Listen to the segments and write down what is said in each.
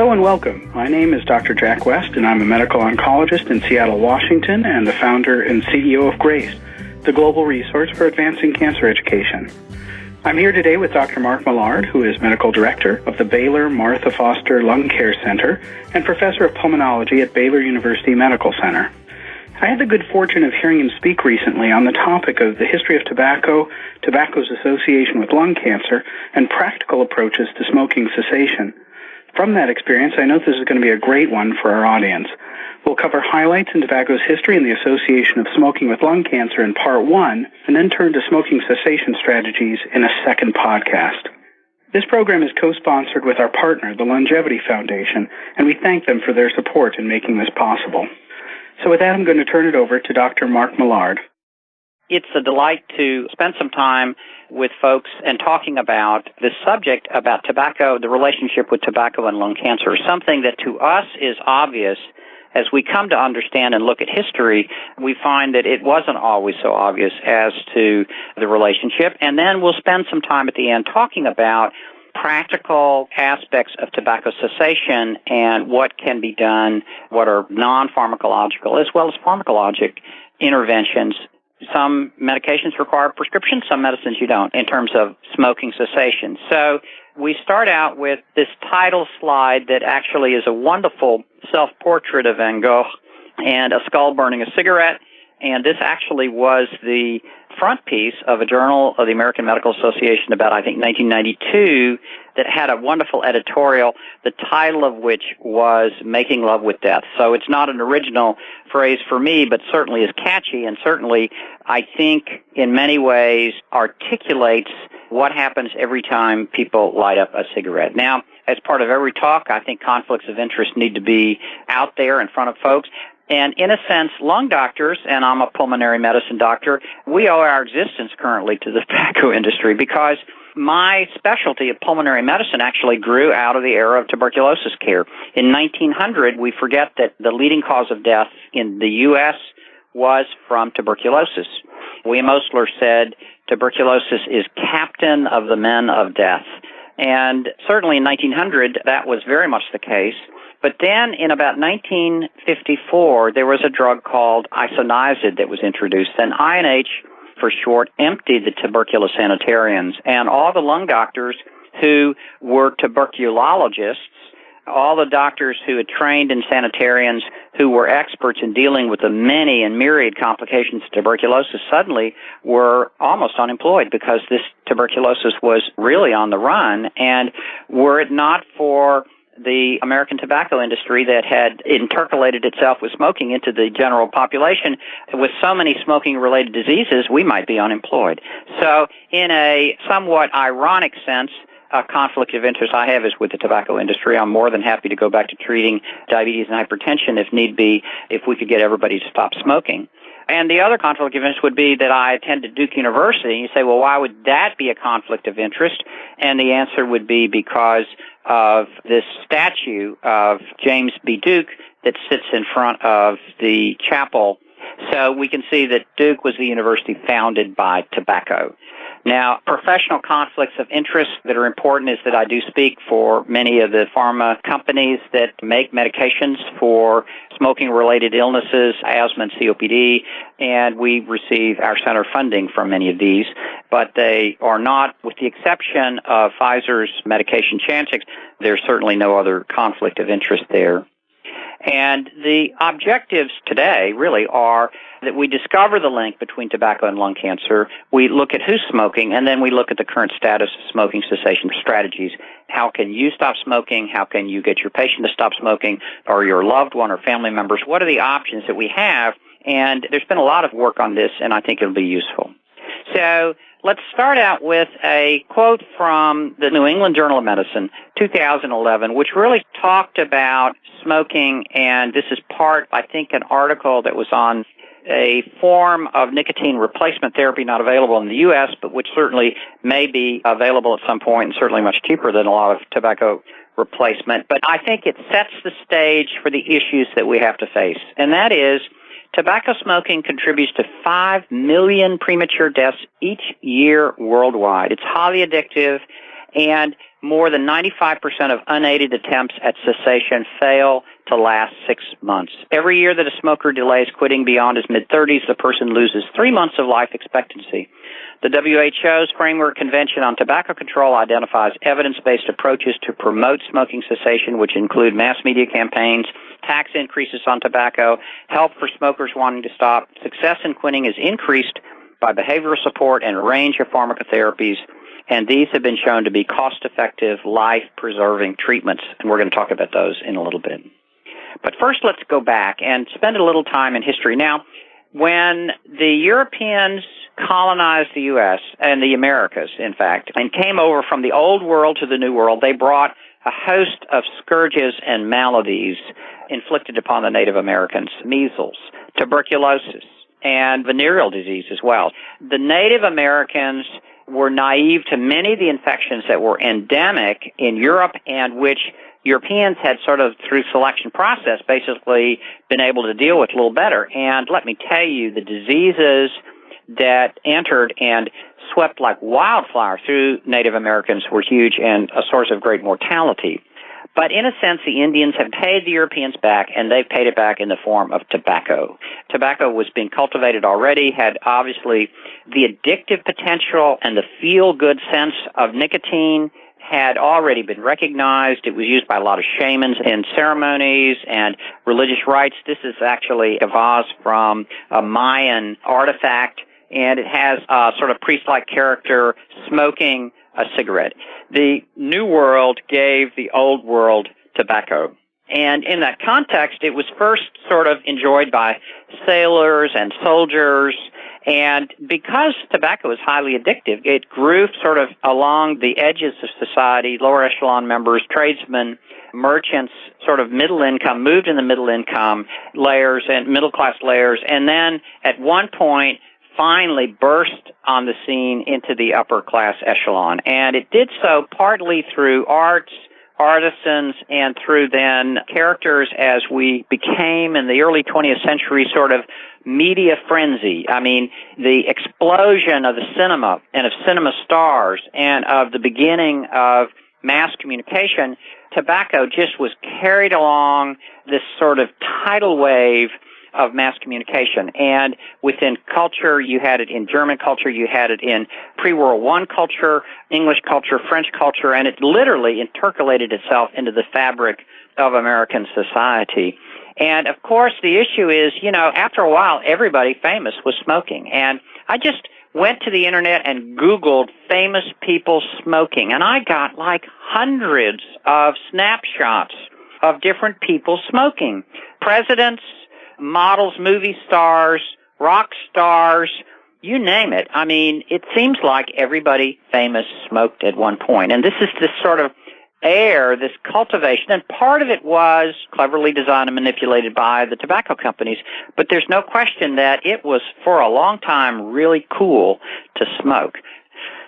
Hello and welcome. My name is Dr. Jack West, and I'm a medical oncologist in Seattle, Washington, and the founder and CEO of GRACE, the global resource for advancing cancer education. I'm here today with Dr. Mark Millard, who is medical director of the Baylor Martha Foster Lung Care Center and professor of pulmonology at Baylor University Medical Center. I had the good fortune of hearing him speak recently on the topic of the history of tobacco, tobacco's association with lung cancer, and practical approaches to smoking cessation. From that experience, I know this is going to be a great one for our audience. We'll cover highlights in tobacco's history and the association of smoking with lung cancer in part one, and then turn to smoking cessation strategies in a second podcast. This program is co-sponsored with our partner, the Longevity Foundation, and we thank them for their support in making this possible. So with that, I'm going to turn it over to Dr. Mark Millard. It's a delight to spend some time with folks and talking about this subject about tobacco, the relationship with tobacco and lung cancer, something that to us is obvious. As we come to understand and look at history, we find that it wasn't always so obvious as to the relationship. And then we'll spend some time at the end talking about practical aspects of tobacco cessation and what can be done, what are non-pharmacological as well as pharmacologic interventions. Some medications require prescription, some medicines you don't, in terms of smoking cessation. So we start out with this title slide that actually is a wonderful self-portrait of Van Gogh and a skull burning a cigarette. And this actually was the front piece of a journal of the American Medical Association about, I think, 1992, that had a wonderful editorial, the title of which was Making Love with Death. So it's not an original phrase for me, but certainly is catchy and certainly, I think, in many ways articulates what happens every time people light up a cigarette. Now, as part of every talk, I think conflicts of interest need to be out there in front of folks. And in a sense, lung doctors, and I'm a pulmonary medicine doctor, we owe our existence currently to the tobacco industry because my specialty of pulmonary medicine actually grew out of the era of tuberculosis care. In 1900, we forget that the leading cause of death in the U.S. was from tuberculosis. William Osler said, tuberculosis is captain of the men of death. And certainly in 1900, that was very much the case. But then in about 1954, there was a drug called isoniazid that was introduced. And INH, for short, emptied the tuberculous sanitarians. And all the lung doctors who were tuberculologists, all the doctors who had trained in sanitarians who were experts in dealing with the many and myriad complications of tuberculosis suddenly were almost unemployed because this tuberculosis was really on the run. And were it not for the American tobacco industry that had intercalated itself with smoking into the general population, with so many smoking-related diseases, we might be unemployed. So in a somewhat ironic sense, a conflict of interest I have is with the tobacco industry. I'm more than happy to go back to treating diabetes and hypertension if need be, if we could get everybody to stop smoking. And the other conflict of interest would be that I attended Duke University. You say, well, why would that be a conflict of interest? And the answer would be because of this statue of James B. Duke that sits in front of the chapel. So we can see that Duke was the university founded by tobacco. Now, professional conflicts of interest that are important is that I do speak for many of the pharma companies that make medications for smoking-related illnesses, asthma and COPD, and we receive our center funding from many of these, but they are not, with the exception of Pfizer's medication Chantix, there's certainly no other conflict of interest there. And the objectives today really are that we discover the link between tobacco and lung cancer, we look at who's smoking, and then we look at the current status of smoking cessation strategies. How can you stop smoking? How can you get your patient to stop smoking, or your loved one or family members? What are the options that we have? And there's been a lot of work on this, and I think it'll be useful. So let's start out with a quote from the New England Journal of Medicine, 2011, which really talked about smoking, and this is part, I think, an article that was on a form of nicotine replacement therapy not available in the U.S., but which certainly may be available at some point and certainly much cheaper than a lot of tobacco replacement. But I think it sets the stage for the issues that we have to face, and that is tobacco smoking contributes to 5 million premature deaths each year worldwide. It's highly addictive, and more than 95% of unaided attempts at cessation fail to last 6 months. Every year that a smoker delays quitting beyond his mid-30s, the person loses 3 months of life expectancy. The WHO's Framework Convention on Tobacco Control identifies evidence-based approaches to promote smoking cessation, which include mass media campaigns, tax increases on tobacco, help for smokers wanting to stop. Success in quitting is increased by behavioral support and a range of pharmacotherapies, and these have been shown to be cost-effective, life-preserving treatments, and we're going to talk about those in a little bit. But first, let's go back and spend a little time in history. Now, when the Europeans colonized the U.S. and the Americas, in fact, and came over from the Old World to the New World, they brought a host of scourges and maladies inflicted upon the Native Americans: measles, tuberculosis, and venereal disease as well. The Native Americans were naive to many of the infections that were endemic in Europe and which Europeans had sort of, through selection process, basically been able to deal with a little better. And let me tell you, the diseases that entered and swept like wildfire through Native Americans were huge and a source of great mortality. But in a sense, the Indians have paid the Europeans back, and they've paid it back in the form of tobacco. Tobacco was being cultivated already, had obviously the addictive potential and the feel-good sense of nicotine had already been recognized. It was used by a lot of shamans in ceremonies and religious rites. This is actually a vase from a Mayan artifact, and it has a sort of priest-like character smoking a cigarette. The New World gave the Old World tobacco. And in that context, it was first sort of enjoyed by sailors and soldiers. And because tobacco is highly addictive, it grew sort of along the edges of society, lower echelon members, tradesmen, merchants, sort of middle income, moved in the middle income layers and middle class layers. And then at one point, finally burst on the scene into the upper class echelon. And it did so partly through arts, artisans, and through then characters as we became in the early 20th century sort of media frenzy. I mean, the explosion of the cinema and of cinema stars and of the beginning of mass communication, tobacco just was carried along this sort of tidal wave of mass communication. And within culture, you had it in German culture, you had it in pre-World I culture, English culture, French culture, and it literally intercalated itself into the fabric of American society. And of course, the issue is, after a while, everybody famous was smoking. And I just went to the internet and Googled famous people smoking, and I got like hundreds of snapshots of different people smoking. Presidents, models, movie stars, rock stars, you name it. I mean, it seems like everybody famous smoked at one point. And this is this sort of air, this cultivation, and part of it was cleverly designed and manipulated by the tobacco companies, but there's no question that it was, for a long time, really cool to smoke.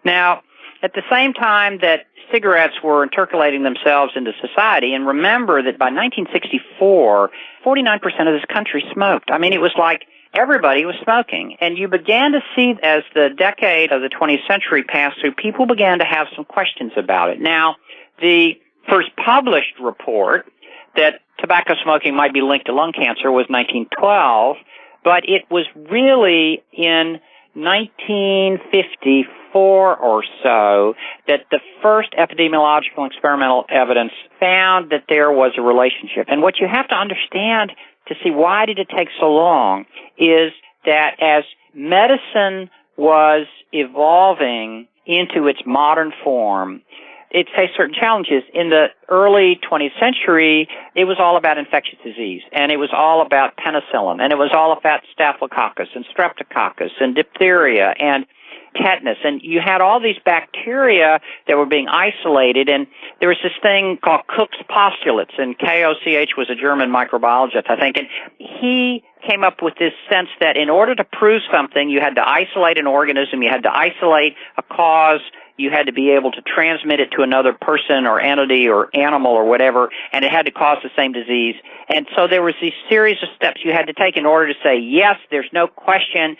Now, at the same time that cigarettes were intercalating themselves into society, and remember that by 1964, 49% of this country smoked. I mean, it was like everybody was smoking. And you began to see, as the decade of the 20th century passed through, people began to have some questions about it. Now, the first published report that tobacco smoking might be linked to lung cancer was 1912, but it was really in 1954 or so that the first epidemiological experimental evidence found that there was a relationship. And what you have to understand to see why did it take so long is that as medicine was evolving into its modern form, it faced certain challenges. In the early 20th century, it was all about infectious disease, and it was all about penicillin, and it was all about staphylococcus and streptococcus and diphtheria and tetanus, and you had all these bacteria that were being isolated, and there was this thing called Koch's postulates, and Koch was a German microbiologist, I think, and he came up with this sense that in order to prove something, you had to isolate an organism, you had to isolate a cause, you had to be able to transmit it to another person or entity or animal or whatever, and it had to cause the same disease. And so there was these series of steps you had to take in order to say, yes, there's no question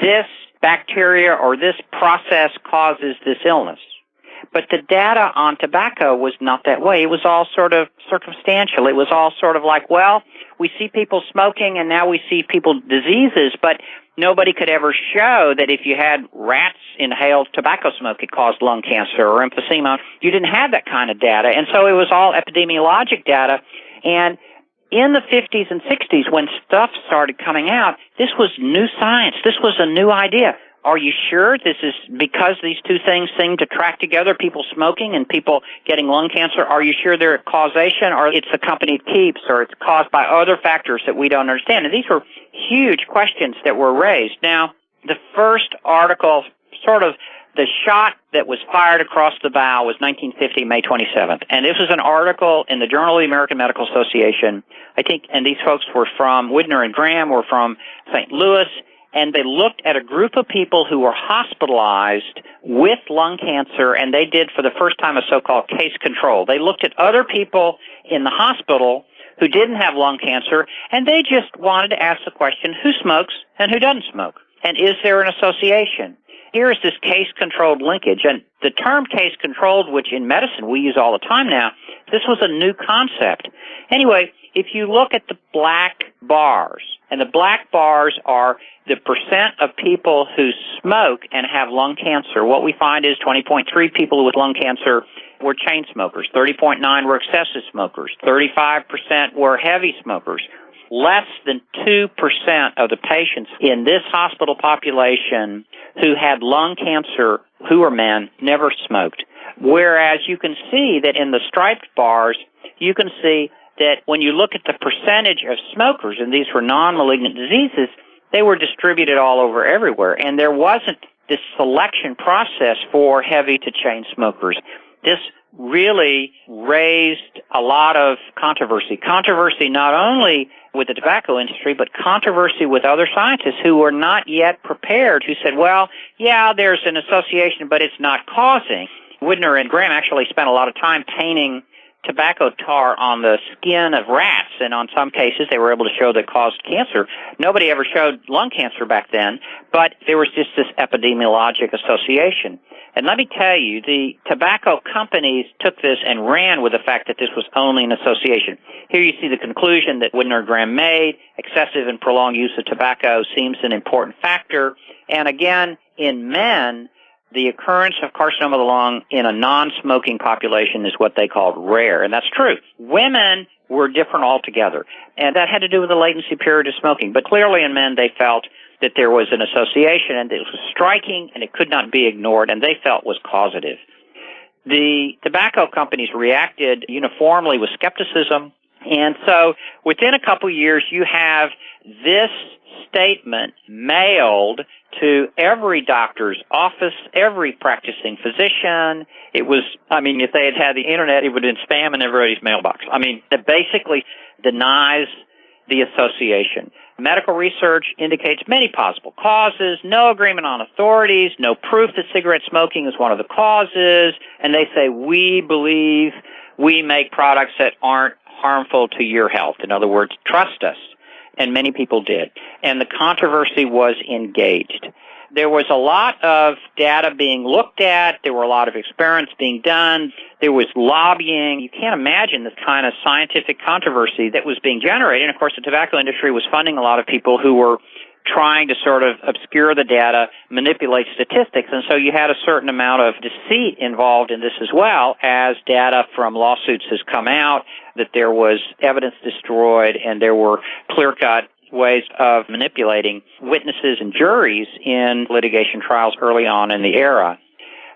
this bacteria or this process causes this illness. But the data on tobacco was not that way. It was all sort of circumstantial. It was all sort of like, well, we see people smoking and now we see people diseases, but nobody could ever show that if you had rats inhale tobacco smoke, it caused lung cancer or emphysema. You didn't have that kind of data. And so it was all epidemiologic data. And in the 50s and 60s, when stuff started coming out, this was new science. This was a new idea. Are you sure this is because these two things seem to track together, people smoking and people getting lung cancer? Are you sure they're causation, or it's the company it keeps, or it's caused by other factors that we don't understand? And these were huge questions that were raised. Now, the first article, sort of the shot that was fired across the bow, was 1950, May 27th. And this was an article in the Journal of the American Medical Association, I think, and these folks were from, Widner and Graham were from St. Louis, and they looked at a group of people who were hospitalized with lung cancer, and they did for the first time a so-called case control. They looked at other people in the hospital who didn't have lung cancer, and they just wanted to ask the question, who smokes and who doesn't smoke? And is there an association? Here is this case-controlled linkage. And the term case-controlled, which in medicine we use all the time now, this was a new concept. Anyway, if you look at the black bars, and the black bars are the percent of people who smoke and have lung cancer, what we find is 20.3 people with lung cancer were chain smokers, 30.9 were excessive smokers, 35% were heavy smokers. Less than 2% of the patients in this hospital population who had lung cancer, who were men, never smoked. Whereas you can see that in the striped bars, you can see that when you look at the percentage of smokers, and these were non-malignant diseases, they were distributed all over everywhere. And there wasn't this selection process for heavy to chain smokers. This really raised a lot of controversy. Controversy not only with the tobacco industry, but controversy with other scientists who were not yet prepared, who said, well, yeah, there's an association, but it's not causing. Widner and Graham actually spent a lot of time painting tobacco tar on the skin of rats, and on some cases they were able to show that it caused cancer. Nobody ever showed lung cancer back then, but there was just this epidemiologic association. And let me tell you, the tobacco companies took this and ran with the fact that this was only an association. Here you see the conclusion that Widner and Graham made. Excessive and prolonged use of tobacco seems an important factor. And again, in men, the occurrence of carcinoma of the lung in a non-smoking population is what they called rare, and that's true. Women were different altogether, and that had to do with the latency period of smoking. But clearly in men, they felt that there was an association, and it was striking, and it could not be ignored, and they felt was causative. The tobacco companies reacted uniformly with skepticism, and so within a couple years, you have this statement mailed to every doctor's office, every practicing physician. It was, if they had had the internet, it would have been spam in everybody's mailbox. It basically denies the association. Medical research indicates many possible causes, no agreement on authorities, no proof that cigarette smoking is one of the causes, and they say, we believe we make products that aren't harmful to your health. In other words, trust us. And many people did. And the controversy was engaged. There was a lot of data being looked at. There were a lot of experiments being done. There was lobbying. You can't imagine this kind of scientific controversy that was being generated. And, of course, the tobacco industry was funding a lot of people who were trying to sort of obscure the data, manipulate statistics. And so you had a certain amount of deceit involved in this as well, as data from lawsuits has come out, that there was evidence destroyed and there were clear-cut ways of manipulating witnesses and juries in litigation trials early on in the era.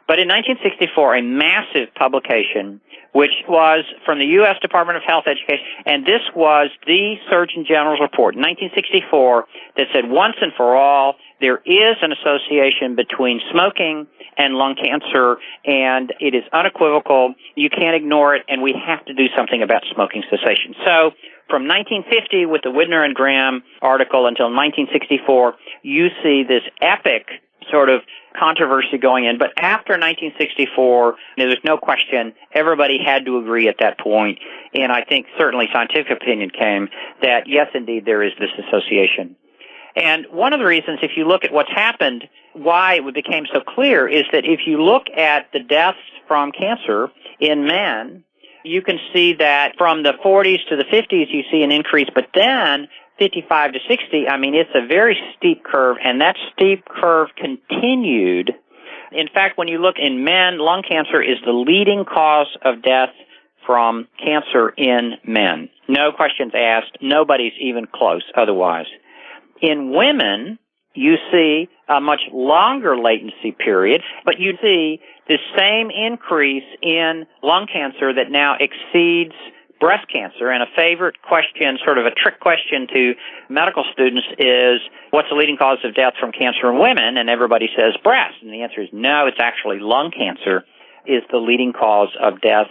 But in 1964, a massive publication, which was from the U.S. Department of Health Education, and this was the Surgeon General's report in 1964 that said once and for all, there is an association between smoking and lung cancer, and it is unequivocal. You can't ignore it, and we have to do something about smoking cessation. So from 1950 with the Widner and Graham article until 1964, you see this epic sort of controversy going in. But after 1964, there's no question, everybody had to agree at that point, and I think certainly scientific opinion came that, yes, indeed, there is this association. And one of the reasons, if you look at what's happened, why it became so clear, is that if you look at the deaths from cancer in men, you can see that from the 40s to the 50s, you see an increase, but then 55 to 60, it's a very steep curve, and that steep curve continued. In fact, when you look in men, lung cancer is the leading cause of death from cancer in men. No questions asked. Nobody's even close otherwise. In women, you see a much longer latency period, but you see the same increase in lung cancer that now exceeds breast cancer. And a favorite question, sort of a trick question to medical students is, what's the leading cause of death from cancer in women? And everybody says breast. And the answer is no, it's actually lung cancer is the leading cause of death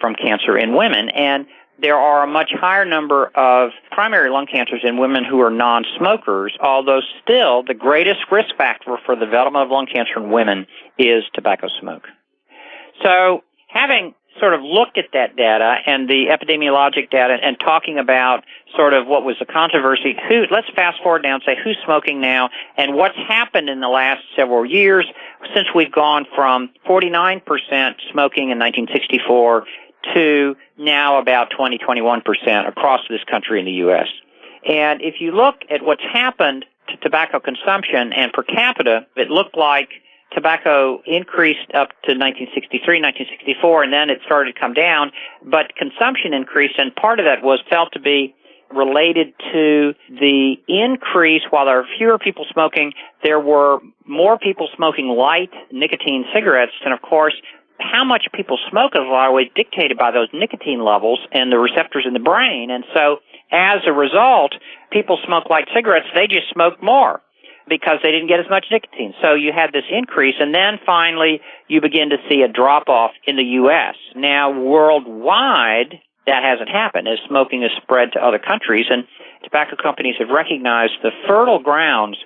from cancer in women. And there are a much higher number of primary lung cancers in women who are non-smokers, although still the greatest risk factor for the development of lung cancer in women is tobacco smoke. So having sort of looked at that data and the epidemiologic data and talking about sort of what was the controversy, let's fast forward now and say who's smoking now and what's happened in the last several years since we've gone from 49% smoking in 1964 to now about 20-21% across this country in the U.S. And if you look at what's happened to tobacco consumption and per capita, it looked like tobacco increased up to 1963, 1964, and then it started to come down, but consumption increased, and part of that was felt to be related to the increase. While there are fewer people smoking, there were more people smoking light nicotine cigarettes, and of course, how much people smoke is a lot of ways dictated by those nicotine levels and the receptors in the brain. And so, as a result, people smoke light cigarettes, they just smoke more because they didn't get as much nicotine. So you had this increase, and then finally you begin to see a drop-off in the U.S. Now, worldwide, that hasn't happened as smoking has spread to other countries, and tobacco companies have recognized the fertile grounds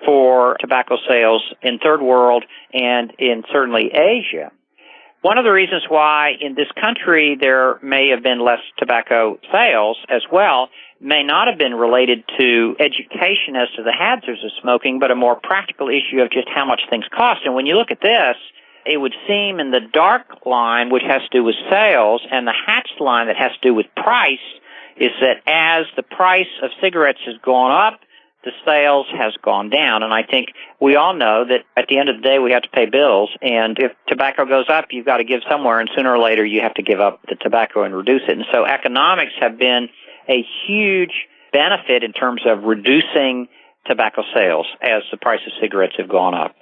for tobacco sales in third world and in certainly Asia. One of the reasons why in this country there may have been less tobacco sales as well may not have been related to education as to the hazards of smoking, but a more practical issue of just how much things cost. And when you look at this, it would seem in the dark line, which has to do with sales, and the hatched line that has to do with price, is that as the price of cigarettes has gone up, the sales has gone down. And I think we all know that at the end of the day we have to pay bills, and if tobacco goes up, you've got to give somewhere, and sooner or later you have to give up the tobacco and reduce it. And so economics have been a huge benefit in terms of reducing tobacco sales as the price of cigarettes have gone up.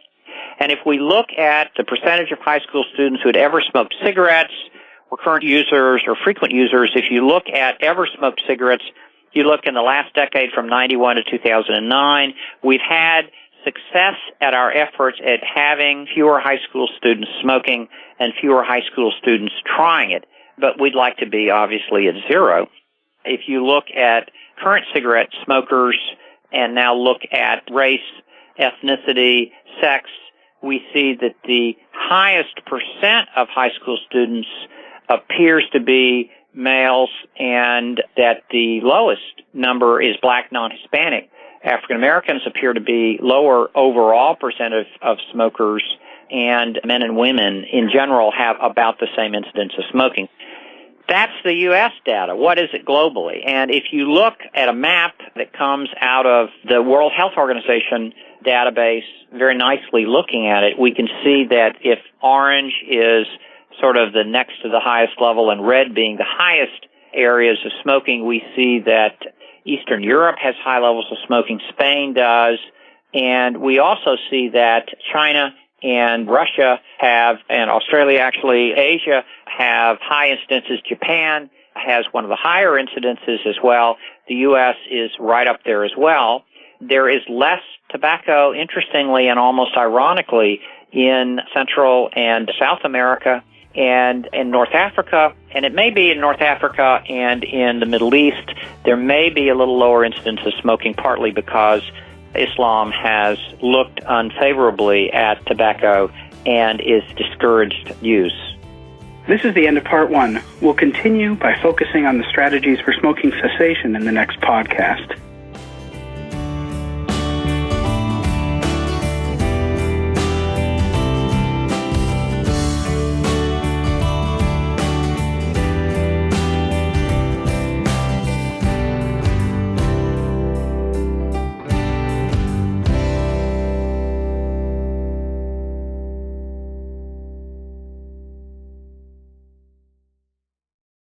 And if we look at the percentage of high school students who had ever smoked cigarettes, were current users or frequent users, if you look at ever smoked cigarettes, you look in the last decade from 91 to 2009, we've had success at our efforts at having fewer high school students smoking and fewer high school students trying it. But we'd like to be obviously at zero. If you look at current cigarette smokers and now look at race, ethnicity, sex, we see that the highest percent of high school students appears to be males, and that the lowest number is black, non-Hispanic. African Americans appear to be lower overall percent of smokers, and men and women in general have about the same incidence of smoking. That's the U.S. data. What is it globally? And if you look at a map that comes out of the World Health Organization database, very nicely looking at it, we can see that if orange is sort of the next to the highest level and red being the highest areas of smoking, we see that Eastern Europe has high levels of smoking, Spain does, and we also see that China and Russia have, and Australia actually, Asia have high incidences. Japan has one of the higher incidences as well. The U.S. is right up there as well. There is less tobacco, interestingly and almost ironically, in Central and South America and in North Africa, and it may be in North Africa and in the Middle East, there may be a little lower incidence of smoking, partly because Islam has looked unfavorably at tobacco and is discouraged use. This is the end of part one. We'll continue by focusing on the strategies for smoking cessation in the next podcast.